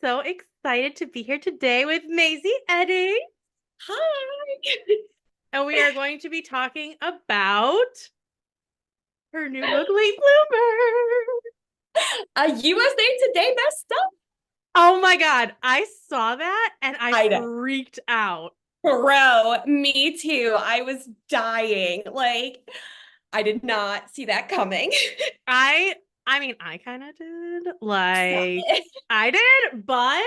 so excited to be here today with Mazey Eddings, Hi. and we are going to be talking about her new book, Late Bloomer. A USA Today bestseller. Oh my God, I saw that and I I know. freaked out. Bro, me too. I was dying. I did not see that coming. I I mean, I kind of did. Stop it. I did, but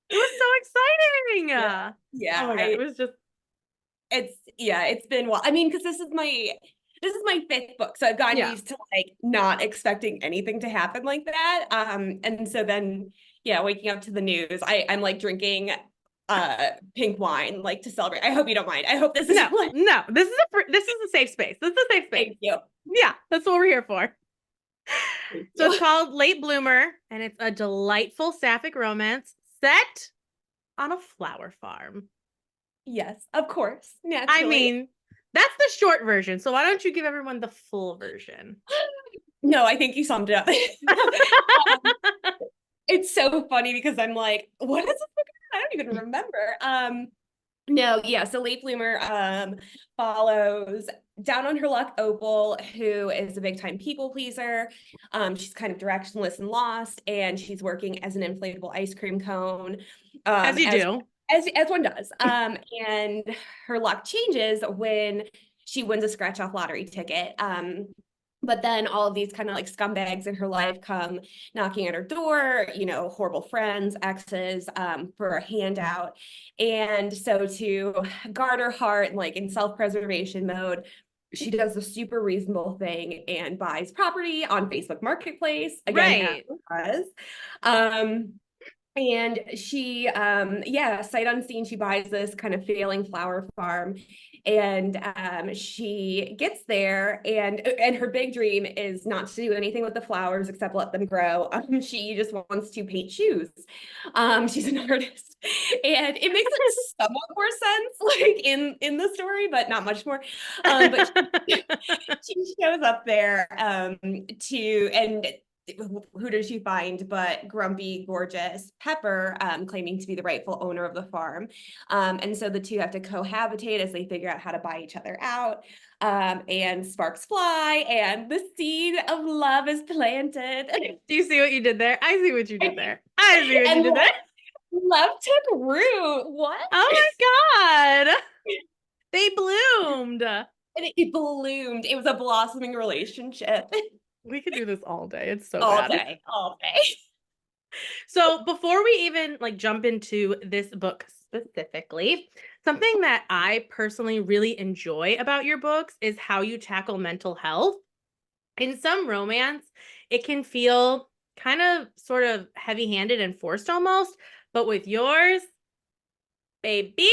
it was so exciting. Yeah. Oh Yeah, my God, it was just it's been well. I mean, because this is my fifth book. So I've gotten yeah. used to not expecting anything to happen like that. And so then yeah, waking up to the news, I'm like drinking pink wine like to celebrate. I hope you don't mind. I hope this is No, like no. This is a safe space. This is a safe space. thank you. Yeah, that's what we're here for. Thank So it's you. called Late Bloomer, and it's a delightful sapphic romance set on a flower farm. Yes, of course, I naturally. mean, that's the short version. So why don't you give everyone the full version? No, I think you summed it up. um, it's so funny because I'm like, what is this book? I don't even remember. No, yeah. So Late Bloomer follows down on her luck Opal, who is a big time people pleaser. She's kind of directionless and lost, and she's working as an inflatable ice cream cone. As you As do. as one does. And her luck changes when she wins a scratch off lottery ticket. But then all of these kind of like scumbags in her life come knocking at her door, horrible friends, exes, for a handout. And so to guard her heart, like in self-preservation mode, she does the super reasonable thing and buys property on Facebook Marketplace, again, as Right. it was. Um, and she yeah, sight unseen, she buys this kind of failing flower farm, and she gets there, and her big dream is not to do anything with the flowers except let them grow. She just wants to paint shoes. She's an artist, and it makes it somewhat more sense like in the story, but not much more. But she shows up there to and who does she find but grumpy, gorgeous Pepper, claiming to be the rightful owner of the farm. And so the two have to cohabitate as they figure out how to buy each other out. And sparks fly, and the seed of love is planted. Do you see what you did there? I see what you did there. I see what you And did there. love took root. What? Oh my God. They bloomed. And it bloomed. It was a blossoming relationship. We could do this all day. It's so All bad. day, all day. So before we even jump into this book specifically, something that I personally really enjoy about your books is how you tackle mental health. In some romance, it can feel kind of sort of heavy-handed and forced almost, but with yours, baby,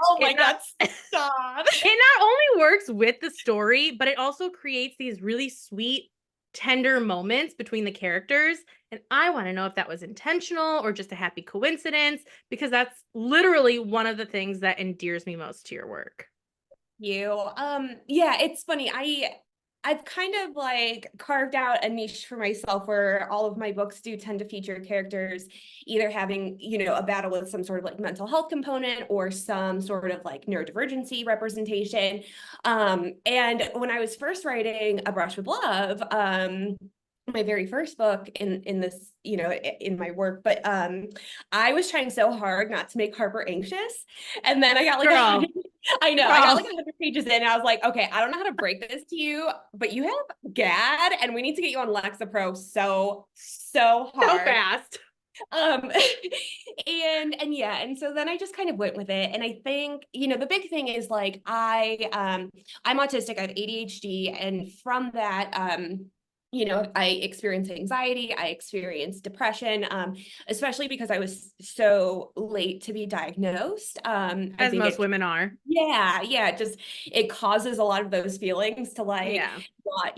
Oh my it not God, stop. it not only works with the story, but it also creates these really sweet, tender moments between the characters. And I want to know if that was intentional or just a happy coincidence, because that's literally one of the things that endears me most to your work. You. Yeah, it's funny. I've kind of like carved out a niche for myself where all of my books do tend to feature characters either having, a battle with some sort of like mental health component or some sort of like neurodivergency representation. And when I was first writing A Brush with Love, my very first book in this, in my work, but I was trying so hard not to make Harper anxious. And then I got like Girl, I know. I got like girl, 100 pages in. And I was like, okay, I don't know how to break this to you, but you have GAD, and we need to get you on Lexapro so so hard. fast. Um, and yeah, and so then I just kind of went with it. And I think, the big thing is like I'm autistic, I have ADHD, and from that, I experience anxiety, I experience depression, especially because I was so late to be diagnosed. I As think most it women are. yeah, just it causes a lot of those feelings to like Yeah. not,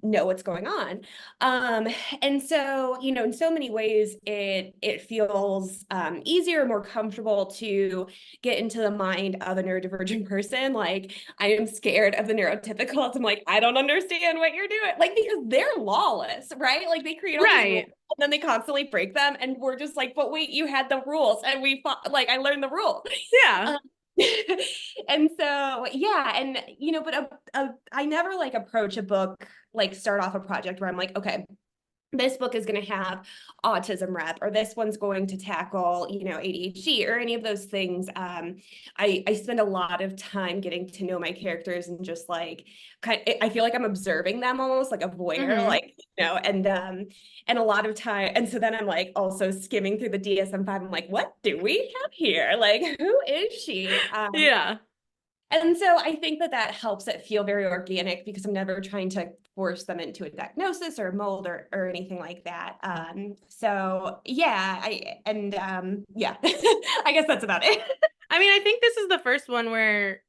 know what's going on. Um, and so, in so many ways it feels easier, more comfortable to get into the mind of a neurodivergent person. Like I am scared of the neurotypicals. I'm like, I don't understand what you're doing. Like, because they're lawless, right? Like they create all these rules Right. then they constantly break them, and we're just like, but wait, you had the rules, and we fought, like I learned the rule. Yeah. Um, and so yeah, and but I never like approach a book, like start off a project where I'm like, okay, this book is going to have autism rep, or this one's going to tackle, ADHD or any of those things. I spend a lot of time getting to know my characters and just like, I feel like I'm observing them almost like a voyeur, Hmm. like, and a lot of time. And so then I'm like also skimming through the DSM-5. I'm like, what do we have here? Like, who is she? Yeah. And so I think that helps it feel very organic because I'm never trying to force them into a diagnosis or a mold or anything like that. So yeah, yeah, I guess that's about it. I mean, I think this is the first one where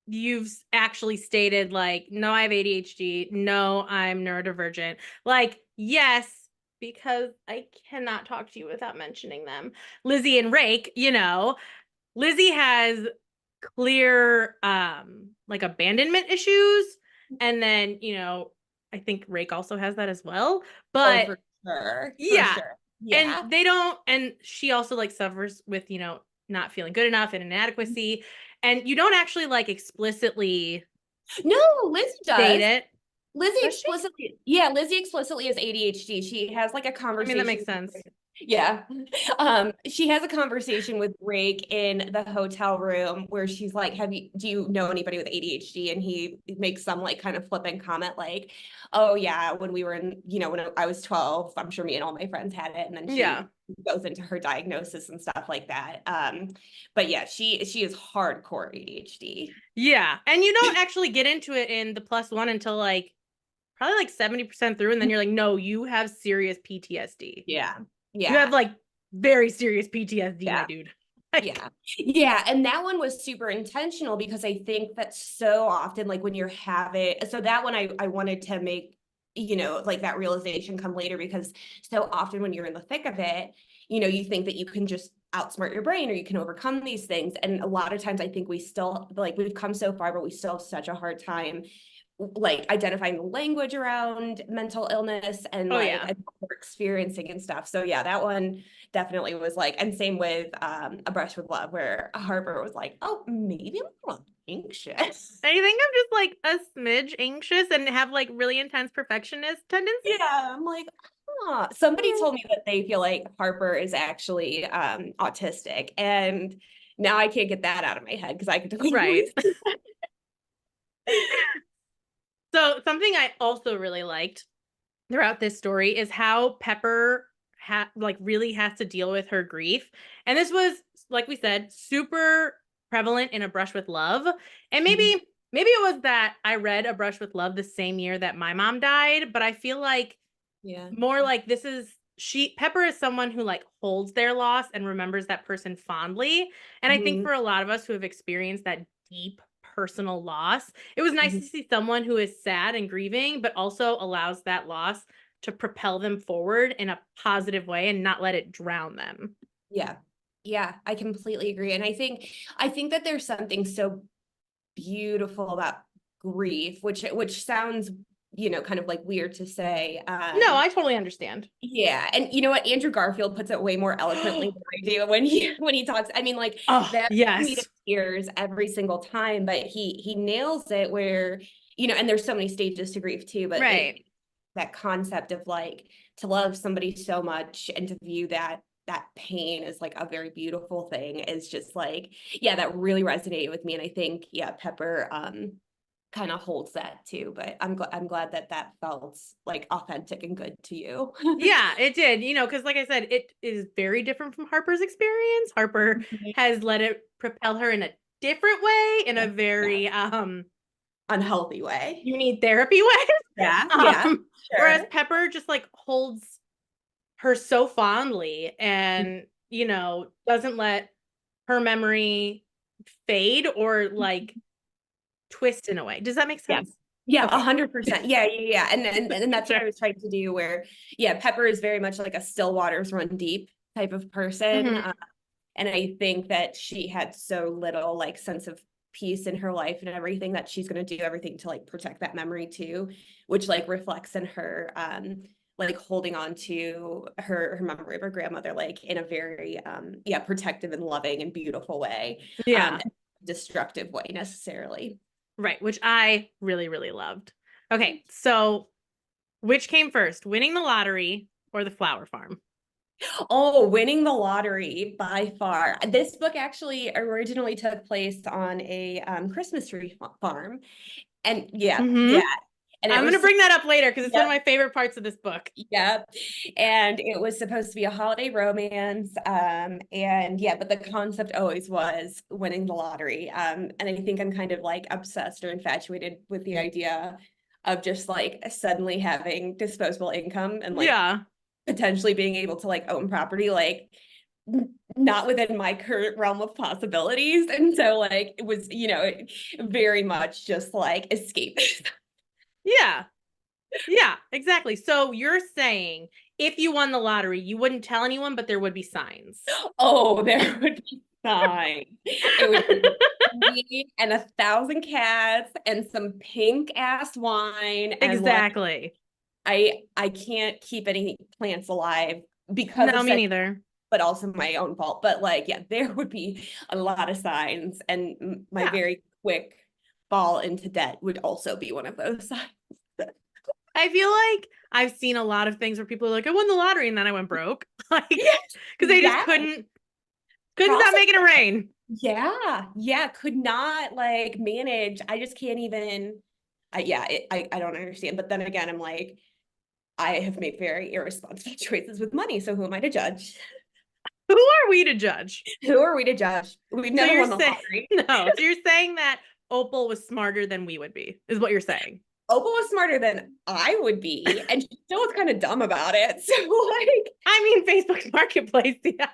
you've actually stated like, no, I have ADHD. No, I'm neurodivergent. Like, yes, because I cannot talk to you without mentioning them. Lizzie and Rake, Lizzie has clear like abandonment issues, and then I think Rake also has that as well, Oh, but for sure, for yeah. sure. And Yeah. they don't, and she also like suffers with not feeling good enough and inadequacy, and you don't actually like explicitly No, Lizzie state does. it. Does she? Lizzie explicitly has ADHD. She has like a I mean, that conversation. makes sense. Yeah. She has a conversation with Drake in the hotel room where she's like, do you know anybody with ADHD? And he makes some like kind of flippant comment like, oh yeah, when we were when I was 12, I'm sure me and all my friends had it. And then Yeah. she goes into her diagnosis and stuff like that. But yeah, she is hardcore ADHD. Yeah. And you don't actually get into it in the plus one until like probably like 70% through, and then you're like, no, you have serious PTSD. Yeah. You have Yeah. like very serious PTSD, my Yeah. dude. Like, Yeah. Yeah. And that one was super intentional because I think that so often, like when you're having, so that one I wanted to make, like that realization come later because so often when you're in the thick of it, you think that you can just outsmart your brain or you can overcome these things. And a lot of times I think we still, like, we've come so far, but we still have such a hard time like identifying the language around mental illness and oh like yeah. what we're experiencing and stuff. So yeah, that one definitely was like, and same with A Brush with Love, where Harper was like, oh, maybe I'm a little anxious. I think I'm just like a smidge anxious and have like really intense perfectionist tendencies. Yeah, I'm like, huh. Somebody told me that they feel like Harper is actually autistic, and now I can't get that out of my head because I could totally Right. So something I also really liked throughout this story is how Pepper like really has to deal with her grief. And this was, like we said, super prevalent in A Brush with Love. And maybe it was that I read A Brush with Love the same year that my mom died, but I feel like yeah. more like this is Pepper is someone who like holds their loss and remembers that person fondly. And I think Mhm. for a lot of us who have experienced that deep personal loss, it was nice Mhm. to see someone who is sad and grieving, but also allows that loss to propel them forward in a positive way and not let it drown them. Yeah. Yeah, I completely agree. And I think that there's something so beautiful about grief, which sounds, kind of like weird to say. No, I totally understand. Yeah, and you know what? Andrew Garfield puts it way more eloquently than I do when he talks. I mean, like Oh, that brings me to yes. tears every single time, but he nails it where, and there's so many stages to grief too, but Right. that concept of like to love somebody so much and to view that pain is like a very beautiful thing is just like, yeah, that really resonated with me. And I think, yeah, Pepper kind of holds that too, but I'm glad that felt like authentic and good to you. Yeah, it did. Because like I said, it is very different from Harper's experience. Harper has let it propel her in a different way, in a Yeah, very unhealthy way. you need therapy way. Yeah, yeah, Whereas sure. Pepper just like holds her so fondly and, doesn't let her memory fade or like twist in a way. Does that make Yeah. sense? Yeah, Okay. 100%. Yeah, yeah, yeah. And that's what Sure. I was trying to do where, yeah, Pepper is very much like a still waters run deep type of person. Mhm. And I think that she had so little like sense of peace in her life and everything that she's going to do everything to like protect that memory too, which like reflects in her like holding on to her memory of her grandmother, like in a very yeah, protective and loving and beautiful way, Yeah. destructive way necessarily. Right, which I really, really loved. Okay, so which came first, winning the lottery or the flower farm? Oh, winning the lottery by far. This book actually originally took place on a Christmas tree farm. And yeah, Mm-hmm. yeah. And it I'm was gonna bring that up later because it's one of yep, my favorite parts of this book. yep. And it was supposed to be a holiday romance. And yeah, but the concept always was winning the lottery. And I think I'm kind of like obsessed or infatuated with the idea of just like suddenly having disposable income and like Yeah. potentially being able to like own property, like not within my current realm of possibilities. And so like it was, very much just like escape. Yeah. Yeah, exactly. So you're saying if you won the lottery, you wouldn't tell anyone, but there would be signs. Oh, there would be signs. It would be me and 1,000 cats and some pink ass wine and like Exactly. I can't keep any plants alive because No, of me such, neither. but also my own fault. But like, yeah, there would be a lot of signs, and my Yeah. very quick fall into debt would also be one of those signs. I feel like I've seen a lot of things where people are like, I won the lottery and then I went broke. Like, Yes, because they just yes, couldn't stop process. making it rain. Yeah, yeah, could not like manage. I just can't even. Yeah, I don't understand. But then again, I'm like, I have made very irresponsible choices with money. So who am I to judge? Who are we to judge? Who are we to judge? We've So never you're won the saying lottery. no. So you're saying that Opal was smarter than we would be, is what you're saying. Opal was smarter than I would be, and she still was kind of dumb about it. So like, I mean, Facebook Marketplace, yeah.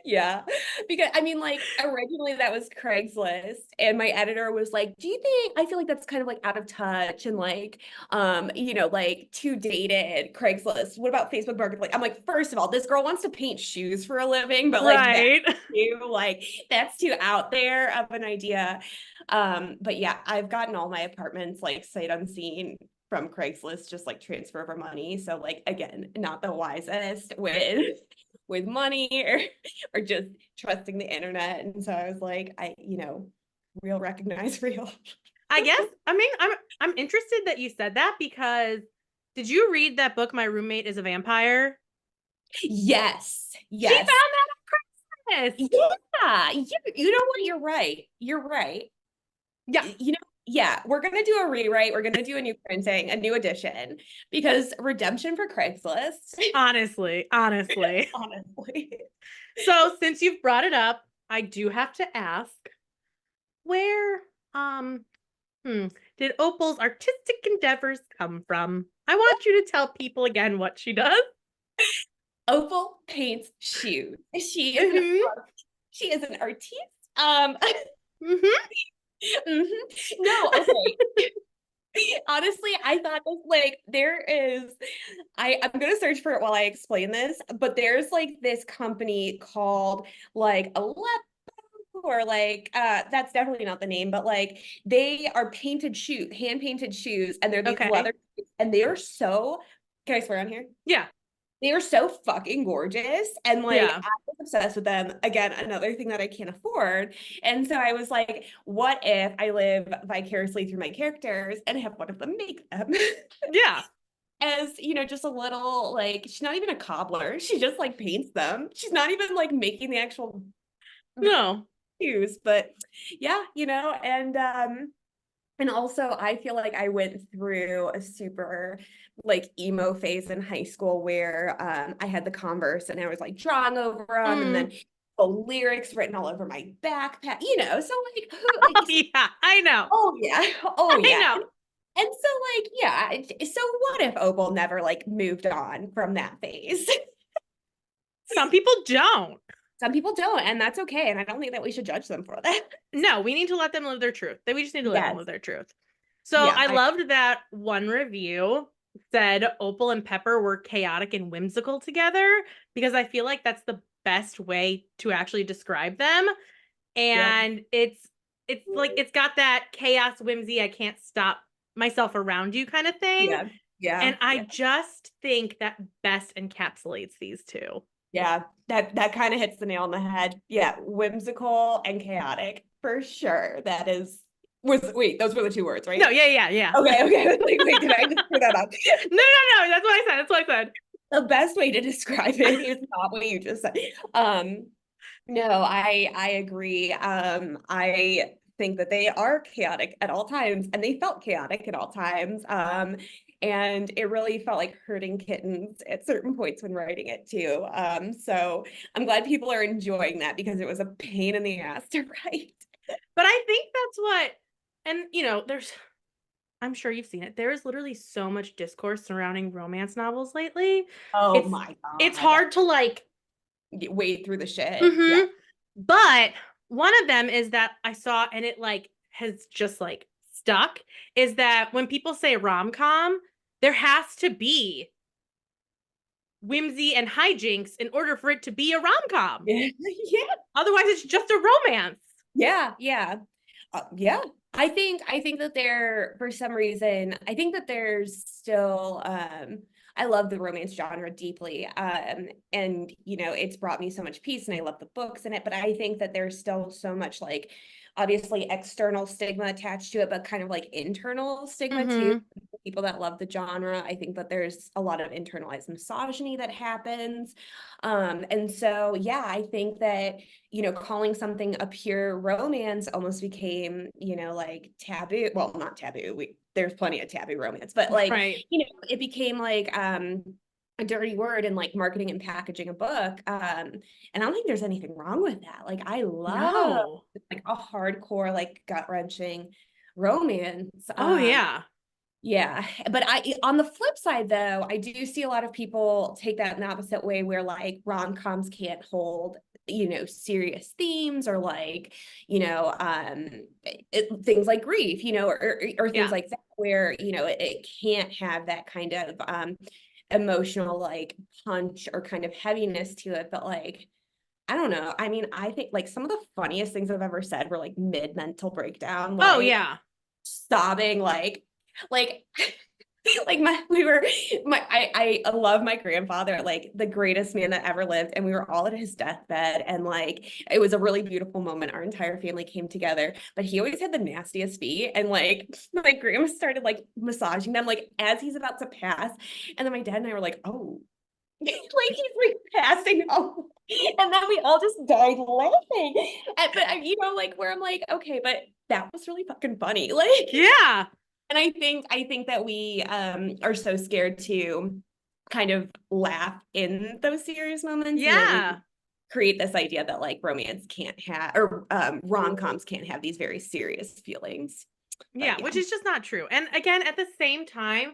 yeah, because I mean, like originally that was Craigslist, and my editor was like, "Do you think I feel like that's kind of like out of touch and like, like too dated Craigslist? What about Facebook Marketplace?" I'm like, first of all, this girl wants to paint shoes for a living, but like Right. that's too out there of an idea. But yeah, I've gotten all my apartments like sight unseen from Craigslist, just like transfer over money. So like again, not the wisest with money or just trusting the internet. And so I was like, real recognize real. I guess. I mean, I'm interested that you said that because did you read that book, My Roommate is a Vampire? Yes, She found yes. that on Craigslist. Yeah, you know what? You're right. You're right. Yeah. Yeah, we're gonna do a rewrite. We're gonna do a new printing, a new edition, because redemption for Craigslist, Honestly, honestly. honestly. So since you've brought it up, I do have to ask, where um did Opal's artistic endeavors come from? I want you to tell people again what she does. Opal paints shoes. Mm-hmm. She is an artiste. Um, Mm-hmm. mhm. No, okay. Honestly, I thought this like there is I'm gonna search for it while I explain this, but there's like this company called like Aleppo or like that's definitely not the name, but like they are hand painted shoes, and they're these Okay. leather and they are so, can I swear on here? Yeah. They are so fucking gorgeous. And like, Yeah. I was obsessed with them. Again, another thing that I can't afford. And so I was like, what if I live vicariously through my characters and have one of them make them? Yeah. As, just a little, like, she's not even a cobbler. She just like paints them. She's not even like making the actual No. shoes, but yeah, and also, I feel like I went through a super like emo phase in high school where I had the Converse and I was like drawing over them, and then Mm. the lyrics written all over my backpack, so like, Oh, yeah, I know. oh yeah, oh I yeah. know. And so like, yeah, so what if Opal never like moved on from that phase? Some people don't. Some people don't, and that's okay. And I don't think that we should judge them for that. No, we need to let them live their truth. We just need to let them Yes. live their truth. So Yeah. I loved that one review said Opal and Pepper were chaotic and whimsical together because I feel like that's the best way to actually describe them. Yeah. And it's like it's got that chaos whimsy, I can't stop myself around you kind of thing. Yeah. Yeah, And I yeah, just think that best encapsulates these two. yeah. That kind of hits the nail on the head. Yeah, whimsical and chaotic for sure. That is was wait, those were the two words, No, right? yeah, yeah, yeah. Okay, okay. I was like, wait, did I just screw that up? No, no, no. That's what I said. That's what I said. The best way to describe it is not what you just said. No, I agree. I think that they are chaotic at all times, and they felt chaotic at all times. And it really felt like herding kittens at certain points when writing it too. So I'm glad people are enjoying that because it was a pain in the ass to write. But I think that's what, and I'm sure you've seen it. There is literally so much discourse surrounding romance novels lately. Oh It's my it's God. hard to like, Wade through the shit. Yeah. mm-hmm. But one of them is that I saw, and it like has just like stuck, is that when people say rom-com, there has to be whimsy and hijinks in order for it to be a rom-com. Yeah. Yeah. Otherwise, it's just a romance. Yeah. Yeah. Yeah. I think that there for some reason I think that there's still I love the romance genre deeply. And it's brought me so much peace and I love the books in it, but I think that there's still so much like obviously external stigma attached to it, but kind of like internal stigma too. Mm-hmm. People that love the genre, I think that there's a lot of internalized misogyny that happens. And so yeah, I think that calling something a pure romance almost became, like taboo. Well, not taboo. There's plenty of taboo romance, but like, Right. it became like a dirty word in like marketing and packaging a book. And I don't think there's anything wrong with that. Like I love No. like a hardcore, like gut-wrenching romance. Oh yeah. Yeah, but on the flip side though, I do see a lot of people take that in the opposite way where like rom-coms can't hold, serious themes or like, things like grief, or things Yeah. like that where, it can't have that kind of emotional like punch or kind of heaviness to it. But like, I don't know. I mean, I think like some of the funniest things I've ever said were like mid mental breakdown, Oh like yeah. sobbing, like like I love my grandfather, like the greatest man that ever lived, and we were all at his deathbed, and like it was a really beautiful moment. Our entire family came together, but he always had the nastiest feet, and like my grandma started like massaging them like as he's about to pass, and then my dad and I were like, oh, like he's like passing out. And then we all just died laughing. But like where I'm like, okay, but that was really fucking funny. Like, Yeah. and I think that we are so scared to kind of laugh in those serious moments, and that we Yeah. create this idea that like romance can't have or rom-coms can't have these very serious feelings. But Yeah, yeah. which is just not true. And again, at the same time,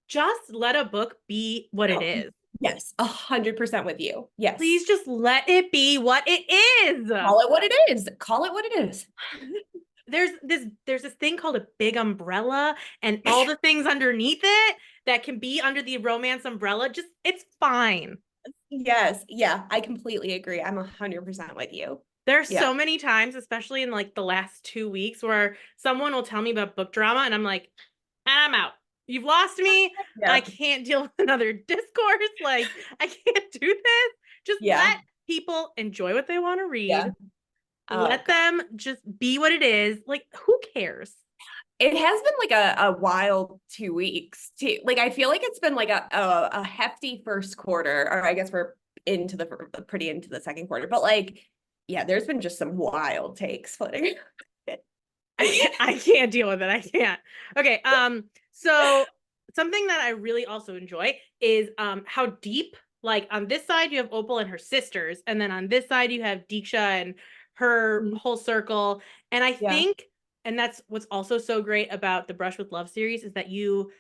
just let a book be what it Oh, is. yes, 100% with you. Yes. Please just let it be what it is. Call it what it is. Call it what it is. There's this thing called a big umbrella and all the things underneath it that can be under the romance umbrella. Just it's fine. Yes. Yeah, I completely agree. I'm 100% with you. There's Yeah. so many times, especially in like the last 2 weeks, where someone will tell me about book drama and I'm like, and I'm out. You've lost me. I Yeah. can't deal with another discourse. Like, I can't do this. Just Yeah. let people enjoy what they want to Yeah. read. Oh Let God. them just be what it is. Like, who cares? It has been like a wild 2 weeks too. Like I feel like it's been like a hefty first quarter, or I guess we're into the pretty into the second quarter. But like, yeah, there's been just some wild takes floating. I can't deal with it. I can't. Okay. So something that I really also enjoy is how deep, like on this side you have Opal and her sisters, and then on this side you have Deeksha and her whole circle. And I Yeah. think, and that's what's also so great about the Brush with Love series, is that you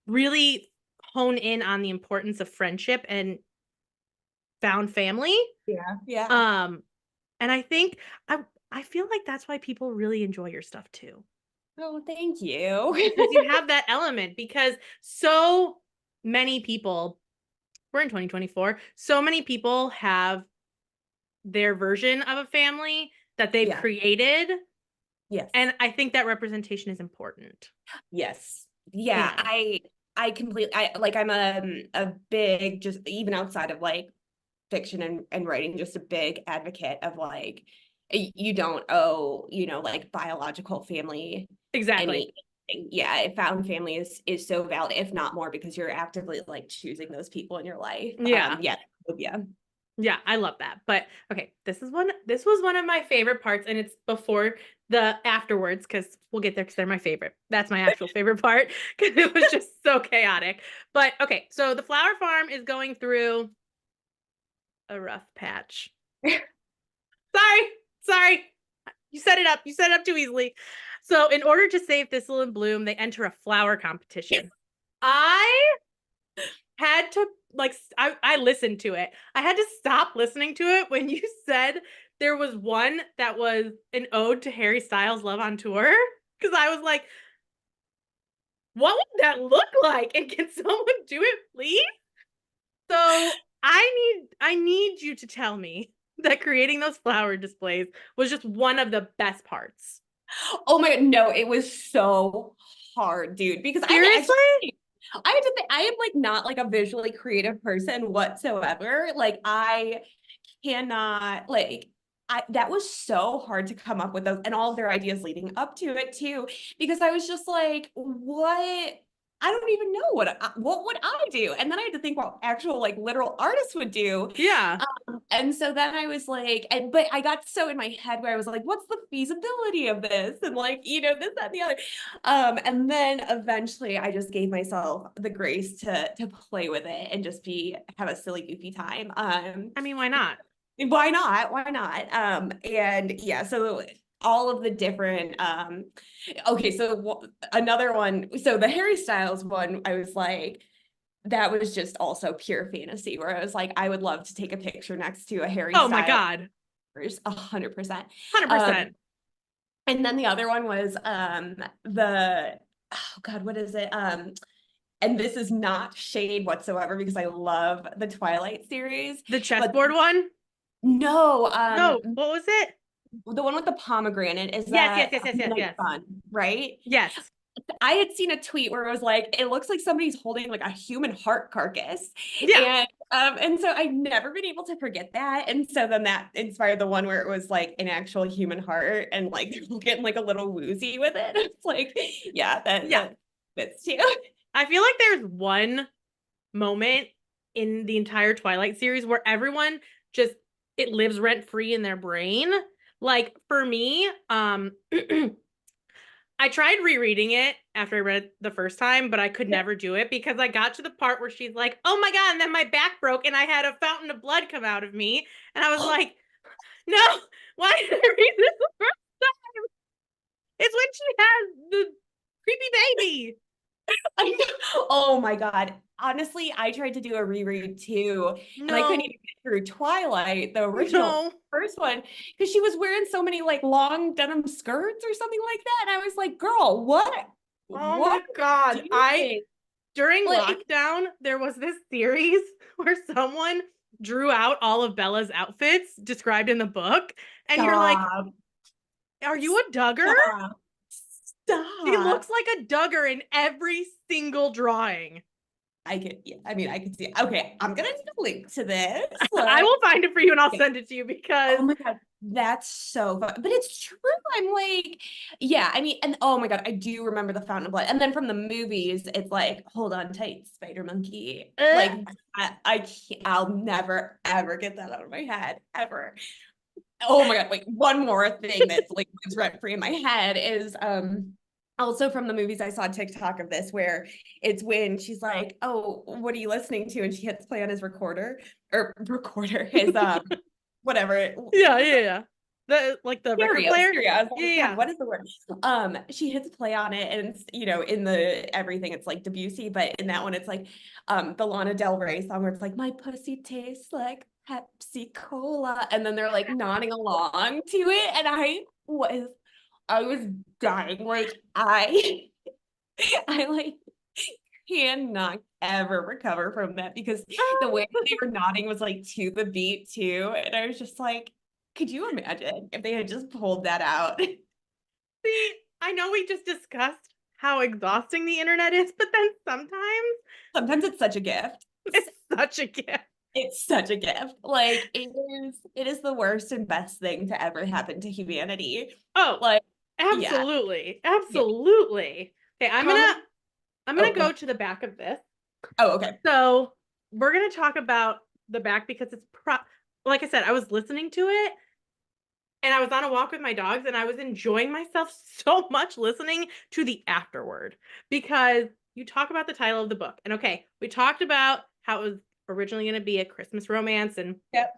really hone in on the importance of friendship and found family. Yeah. Yeah. Um, and I think I feel like that's why people really enjoy your stuff too. Oh, thank you. Because you have that element, because so many people, we're in 2024, so many people have their version of a family that they've Yeah. created, Yes. and I think that representation is important. Yes. Yeah. Yeah. I I'm a big, just even outside of like fiction and writing, just a big advocate of like, you don't owe, like biological family Exactly. anything. Yeah, found family is so valid, if not more, because you're actively like choosing those people in your life. Yeah. Yeah, yeah. Yeah, I love that. But okay, this was one of my favorite parts, and it's before the afterwards, because we'll get there because they're my favorite. That's my actual favorite part because it was just so chaotic. But okay, so the flower farm is going through a rough patch. Sorry, sorry. You set it up. You set it up too easily. So in order to save Thistle and Bloom, they enter a flower competition. I had to like I listened to it. I had to stop listening to it when you said there was one that was an ode to Harry Styles' Love on Tour. Because I was like, what would that look like? And can someone do it, please? So I need you to tell me that creating those flower displays was just one of the best parts. Oh my God, no, it was so hard, dude, because Seriously? I have to think I am like not like a visually creative person whatsoever. Like I cannot like that was so hard to come up with those and all of their ideas leading up to it too, because I was just like, what? I don't even know what would I do? And then I had to think what actual like literal artists would do. Yeah. And so then I was like, but I got so in my head where I was like, what's the feasibility of this? And like, this, that, and the other. And then eventually I just gave myself the grace to play with it and just have a silly, goofy time. I mean, why not? Why not? Why not? And yeah, so all of the different okay, so another one, so the Harry Styles one, I was like, that was just also pure fantasy where I was like, I would love to take a picture next to a Harry Oh my Styles God. 100%. Um, 100%. and then the other one was the oh God, what is it? And this is not shade whatsoever because I love the Twilight series, The but chessboard one? no, No, what was it? the one with the pomegranate is Yes, yes, that yes, yes, yes, Midnight yes. Sun, right? Yes. I had seen a tweet where it was like, it looks like somebody's holding like a human heart carcass. Yeah. And so I've never been able to forget that. And so then that inspired the one where it was like an actual human heart and like getting like a little woozy with it. It's like, yeah, Yeah. that fits too. I feel like there's one moment in the entire Twilight series where everyone just it lives rent free in their brain. Like for me, I tried rereading it after I read it the first time, but I could never do it because I got to the part where she's like, "Oh my God," and then my back broke and I had a fountain of blood come out of me. And I was like, "No, why did I read this the first time? It's when she has the creepy baby." Oh my God. Honestly, I tried to do a reread too, and I couldn't No, even get through Twilight, the original no. first one, because she was wearing so many like long denim skirts or something like that. And I was like, girl, Oh what my are God. you I doing? During Like, lockdown, there was this series where someone drew out all of Bella's outfits described in the book. And you're like, stop, are you a Duggar? stop, She looks stop. like a Duggar in every single drawing. Yeah, I mean, I could see. Okay, I'm gonna need a link to this. I Like, will find it for you and I'll okay. send it to you because Oh my God, that's so fun. But it's true. I'm like, yeah, I mean, and oh my God, I do remember the Fountain of Blood. And then from the movies, it's like, hold on tight, Spider Monkey. Like, I can't, I'll never, ever get that out of my head, ever. Oh my God, wait, one more thing that's like lives rent free in my head is also from the movies. I saw a TikTok of this where it's when she's like, oh, what are you listening to? And she hits play on his his whatever. yeah, What's yeah, yeah. The record player? stereo. I was Yeah, like, God, yeah. what is the word? She hits play on it, and it's, in the everything, it's like Debussy, but in that one, it's like the Lana Del Rey song where it's like, my pussy tastes like Pepsi Cola, and then they're like nodding along to it, and I was dying. Like I like cannot ever recover from that because the way that they were nodding was like to the beat too. And I was just like, could you imagine if they had just pulled that out? See, I know we just discussed how exhausting the internet is, but then sometimes Sometimes it's such a gift. it's such a gift. It's such a gift. Like it is the worst and best thing to ever happen to humanity. Oh, Like, yeah. absolutely. Yeah. Absolutely. Okay, I'm How gonna many? I'm Oh, gonna go go ahead. to the back of this. Oh, okay. So we're gonna talk about the back because like I said, I was listening to it and I was on a walk with my dogs and I was enjoying myself so much listening to the afterword because you talk about the title of the book. And okay, we talked about how it was originally going to be a Christmas romance and Yep.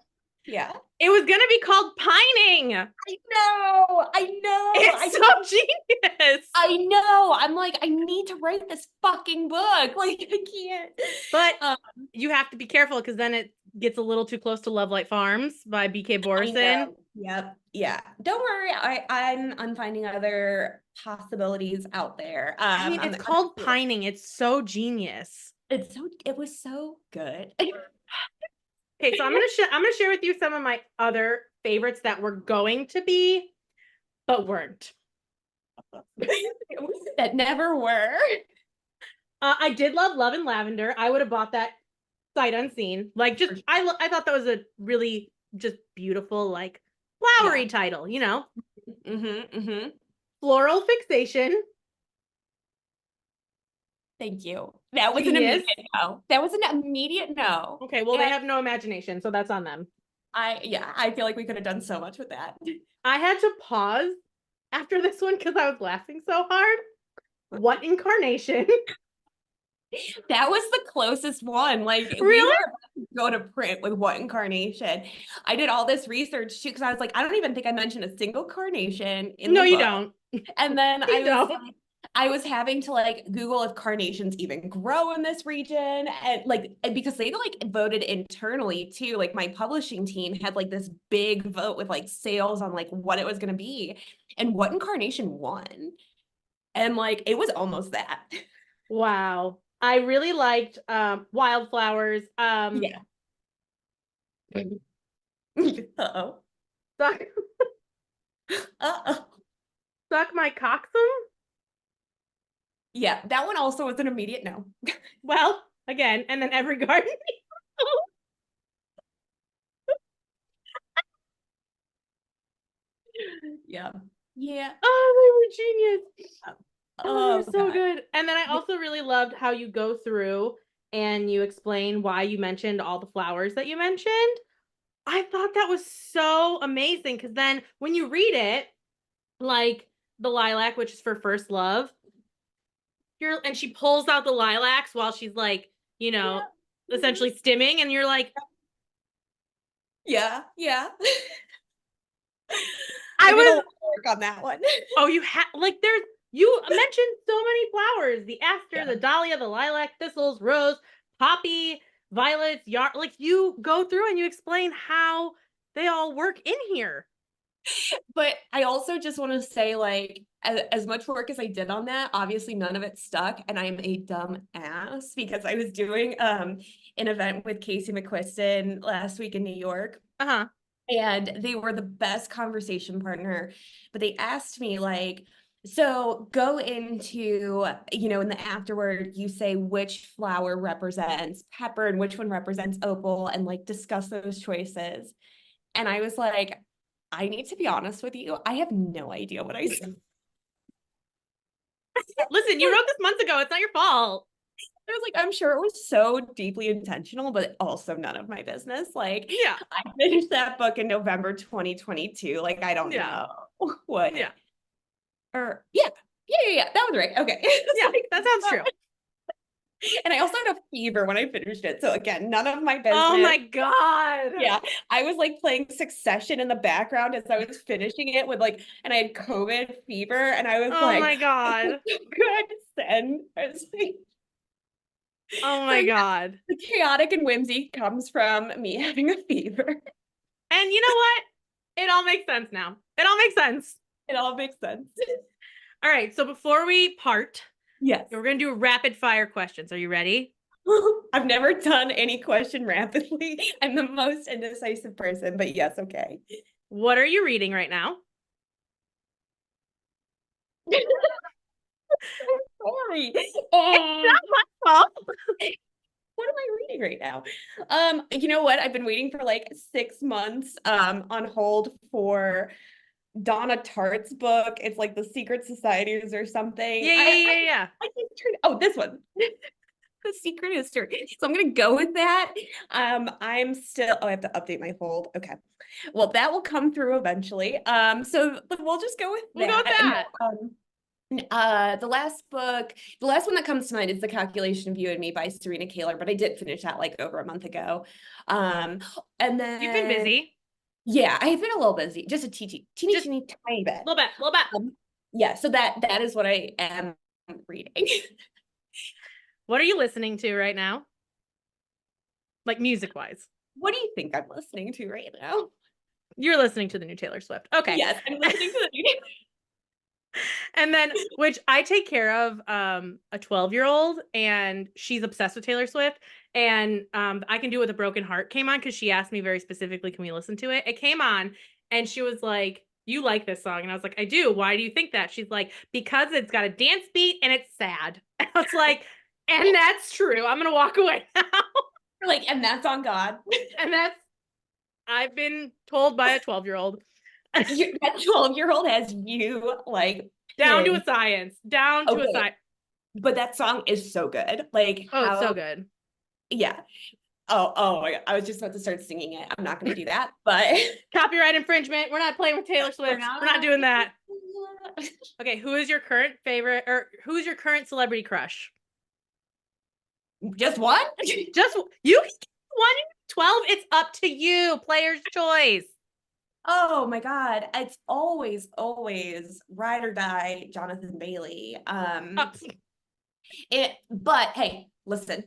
Yeah. it was going to be called Pining. I know. I know. It's so genius. I know. I'm like, I need to write this fucking book. Like, I can't. But Um, you have to be careful because then it gets a little too close to Love Light Farms by BK I Borison. know. Yep. Yeah. Don't worry. I'm finding other possibilities out there. I mean, it's called Pining. It's so genius. It was so good. Okay, so I'm gonna share with you some of my other favorites that were going to be, but weren't. That never were. I did love Love and Lavender. I would have bought that sight unseen. Like, just I thought that was a really just beautiful, like flowery Yeah. title. Mm-hmm. Mm-hmm. Floral Fixation, Thank you. That was an genius. immediate no. That was an immediate no. Okay, well they And have no imagination, so that's on them. I feel like we could have done so much with that. I had to pause after this one because I was laughing so hard. What incarnation? That was the closest one. Like we Really? were about to go to print with what incarnation. I did all this research too because I was like, I don't even think I mentioned a single carnation in No, the you book. don't. And then You don't. I was having to like Google if carnations even grow in this region. And like because they like voted internally too. Like my publishing team had like this big vote with like sales on like what it was gonna be. And what incarnation won. And like it was almost that. Wow. I really liked Wildflowers. Yeah. Uh-oh. Suck Uh-oh. Suck My Coxum. Yeah, that one also was an immediate no. Well, again, and then Every Garden. Yeah. Yeah. Oh, they were genius. Oh, they Oh were so God. good. And then I also really loved how you go through and you explain why you mentioned all the flowers that you mentioned. I thought that was so amazing because then when you read it, like the lilac, which is for first love, and she pulls out the lilacs while she's like, essentially stimming, and you're like, Yeah. Yeah. I I did a lot was, of work on that one. oh, you mentioned so many flowers: the aster, Yeah. the dahlia, the lilac, thistles, rose, poppy, violets, yard. Like you go through and you explain how they all work in here. But I also just want to say, like, as much work as I did on that, obviously none of it stuck. And I am a dumb ass because I was doing an event with Casey McQuiston last week in New York. Uh huh. And they were the best conversation partner. But they asked me, like, so go into, in the afterward, you say which flower represents pepper and which one represents opal, and like discuss those choices. And I was like, I need to be honest with you. I have no idea what I said. Listen, you wrote this months ago. It's not your fault. I was like, I'm sure it was so deeply intentional, but also none of my business. Like, Yeah. I finished that book in November 2022. Like, I don't Yeah. know what, Yeah. or yeah. That was right. Okay. Yeah. That sounds true. And I also had a fever when I finished it. So again, none of my Oh business. my God. Yeah. I was like playing Succession in the background as I was finishing it with like, and I had COVID fever, and I was Oh like, my God. good send. I was like, Oh so my yeah, God. the chaotic and whimsy comes from me having a fever. And you know what? It all makes sense now. It all makes sense. It all makes sense. All right. So before we part, Yes. we're going to do rapid fire questions. Are you ready? I've never done any question rapidly. I'm the most indecisive person, but yes, okay. What are you reading right now? story. It's not my fault. What am I reading right now? You know what? I've been waiting for like 6 months on hold for Donna Tartt's book. It's like The Secret Societies or something. Yeah, yeah, yeah, yeah. I just turned, oh, this one. The Secret History. So I'm gonna go with that. I'm still, oh, I have to update my hold. Okay. Well, that will come through eventually. So we'll just go with We'll go with that. And that. the last book, the last one that comes to mind is The Calculation of You and Me by Serena Kaler, but I did finish that like over a month ago. Um, and You've been then busy. yeah, I've been a little busy, just a teeny, Just tiny bit. a little bit, a little bit. Yeah, so that is what I am reading. What are you listening to right now? Like music wise. What do you think I'm listening to right now? You're listening to the new Taylor Swift. Okay. Yes, I'm listening to the new. And then, which I take care of a 12-year-old, and she's obsessed with Taylor Swift. And I Can Do It With a Broken Heart came on because she asked me very specifically, can we listen to it? It came on and she was like, you like this song? And I was like, I do. Why do you think that? She's like, because it's got a dance beat and it's sad. And I was like, and that's true. I'm gonna walk away now. Like, and that's on God. And that's I've been told by a 12-year-old. That 12-year-old has you like Down to a pinned. science. Down to a Okay, science. but that song is so good. Like Oh, it's so good. yeah. Oh my God. I was just about to start singing it. I'm not going to do that, but Copyright infringement. We're not playing with Taylor Swift. We're not doing that. Okay, who is your current favorite, or who's your current celebrity crush? Just one? Just you can get one in 12. It's up to you. Player's choice. Oh my God. It's always ride or die, Jonathan Bailey. Oh, But hey, listen.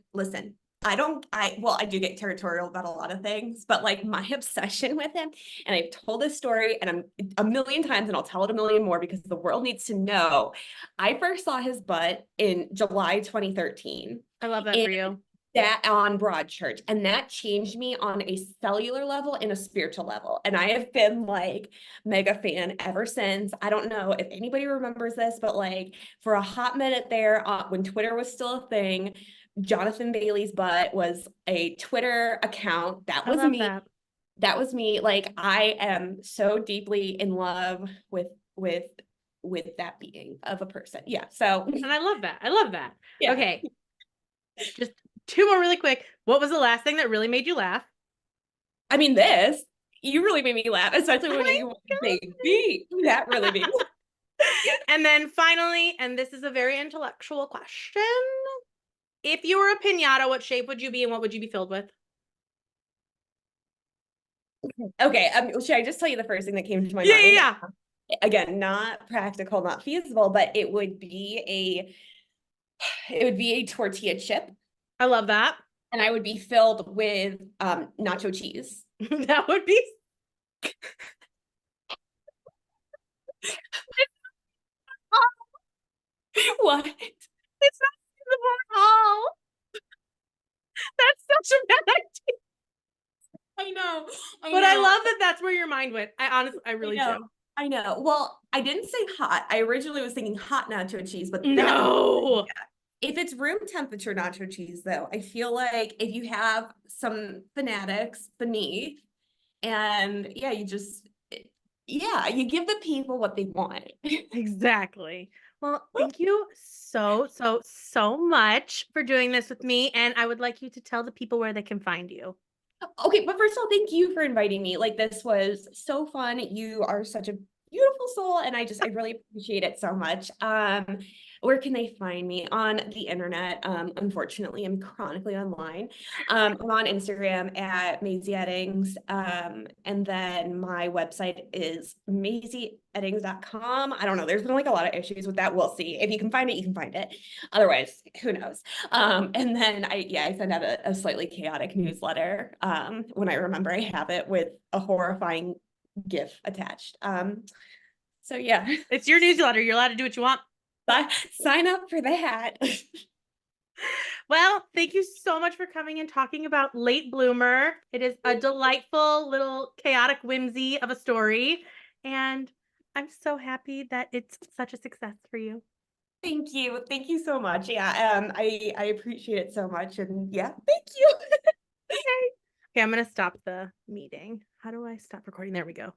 I do get territorial about a lot of things, but like my obsession with him, and I've told this story and I'm a million times and I'll tell it a million more because the world needs to know. I first saw his butt in July 2013. I love that And for you. that on Broadchurch, and that changed me on a cellular level and a spiritual level, and I have been like mega fan ever since. I don't know if anybody remembers this, but like for a hot minute there, when Twitter was still a thing, Jonathan Bailey's butt was a Twitter account. That I was love me. that. That was me. Like I am so deeply in love with that being of a person. Yeah, so And I love that. I love that. yeah. Okay, just two more really quick. What was the last thing that really made you laugh? I mean, you really made me laugh, especially when you say B. That really made me laugh. And then finally, and this is a very intellectual question. If you were a piñata, what shape would you be and what would you be filled with? Okay, should I just tell you the first thing that came to my Yeah, yeah, mind? yeah. Again, not practical, not feasible, but it would be a tortilla chip, I love that. and I would be filled with nacho cheese. That would be What? it's not feasible at all. That's such a bad idea. I know. But I love that that's where your mind went. I really know. do. I know. Well, I didn't say hot. I originally was thinking hot nacho cheese, but that No. if it's room temperature nacho cheese, though, I feel like if you have some fanatics beneath, and yeah, you give the people what they want. Exactly. Well, thank you so much for doing this with me. And I would like you to tell the people where they can find you. Okay, but first of all, thank you for inviting me. Like, this was so fun. You are such a beautiful soul, and I really appreciate it so much. Where can they find me? On the internet. Unfortunately, I'm chronically online. I'm on Instagram at Mazey Eddings. And then my website is MazeyEddings.com. I don't know. There's been like a lot of issues with that. We'll see. If you can find it, you can find it. Otherwise, who knows? And then I send out a slightly chaotic newsletter when I remember I have it, with a horrifying GIF attached. So yeah, It's your newsletter. You're allowed to do what you want. sign up for that. Well, thank you so much for coming and talking about Late Bloomer. It is a delightful little chaotic whimsy of a story. And I'm so happy that it's such a success for you. Thank you. Thank you so much. Yeah, I appreciate it so much. And yeah, thank you. Okay. Okay, I'm gonna stop the meeting. How do I stop recording? There we go.